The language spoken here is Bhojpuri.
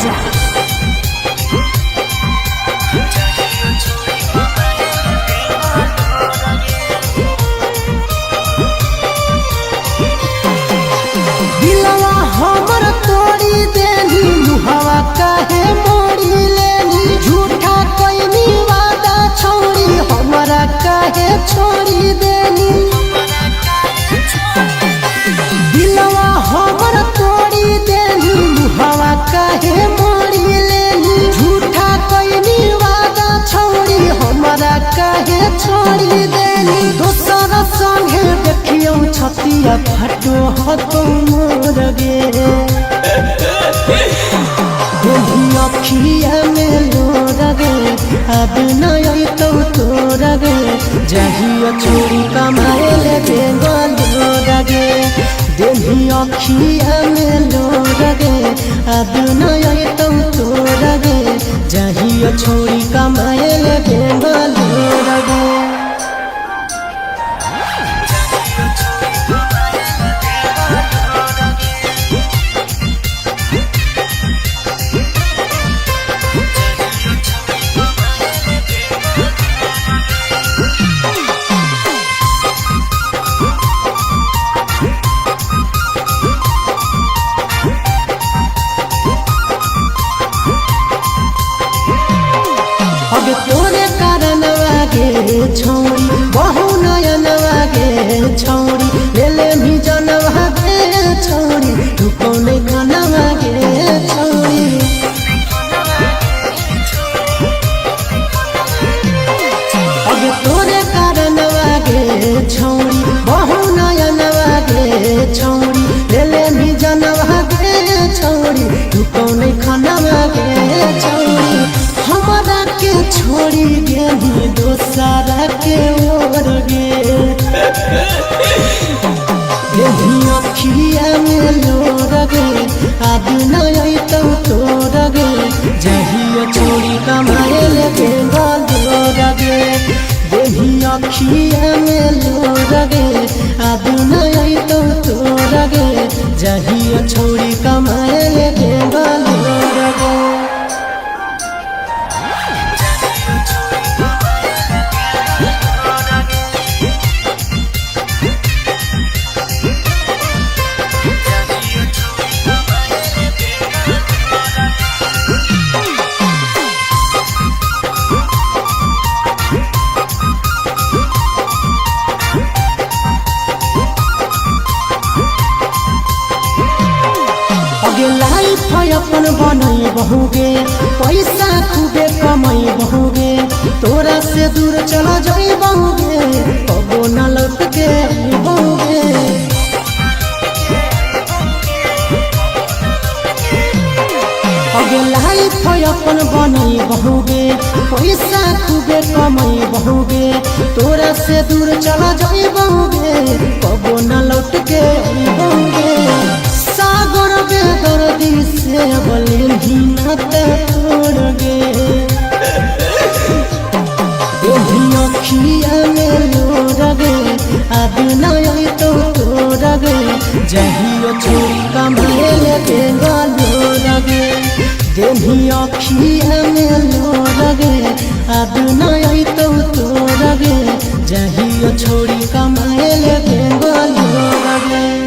राजा। दिलवा हमर तोड़ी देनी मुहवा काहे मोड़ी लेनी झूठा कइनी वादा छोड़ी हमरा काहे छोड़ी देनी। दिलवा हमर तोड़ी देनी मुहवा काहे मोड़ी लेनी झूठा कइनी वादा छोड़ी हमरा काहे छोड़ी देनी। दोसर संगे देखियो छतिया फटो हतो मोर गे अखिया में लोर गे अब नई तो तोर गे जहिया छोड़ी कमाए ले बेंगलोर गे देही अखिया में लोर गे अब नई तो तोर गे जहिया छोड़ी कमाए ले बेंगलोर गे। अब तोरे कारण वागे छौरी बहु नयन वागे छौरी लेले भी जनवा के छौरी तू कौन खाना वागे छौरी। अब तोरे कारण वागे छौरी बहु नयन वागे छौरी लेले भी जनवा के छौरी तू कौन खाना वागे छौरी। हमरा के छोड़ी गेली दोसरा के ओर गे देही अखिया में लोर गे अब नई तो तोर गे जहिया छोड़ी कमाए ले बेंगलोर गे देही अखिया में लोर गे अब नई तो तोर गे जहिया छोड़ी कमाए ले बेंगलोर गे। लाइफ अपन बनई बहुगे पैसा खूबे कमाई बहुगे तोरा से दूर चला जाई बहुगे कबो न लौट के बहुगे। लाइफ अपन बनई बहुगे पैसा खूबे कमाई बहुगे तोरा से दूर चला जाई बहुगे कबो न लौट के बहुगे। सागर बेदर्दी से बोले ही न तोड़ गे देही अखिया में लोर गे अब नई तो तोर गे जहिया छोड़ी कमाए ले बेंगलोर गे देही अखिया में लोर गे अब नई तो तोर गे जहिया छोड़ी कमाए ले बेंगलोर गे।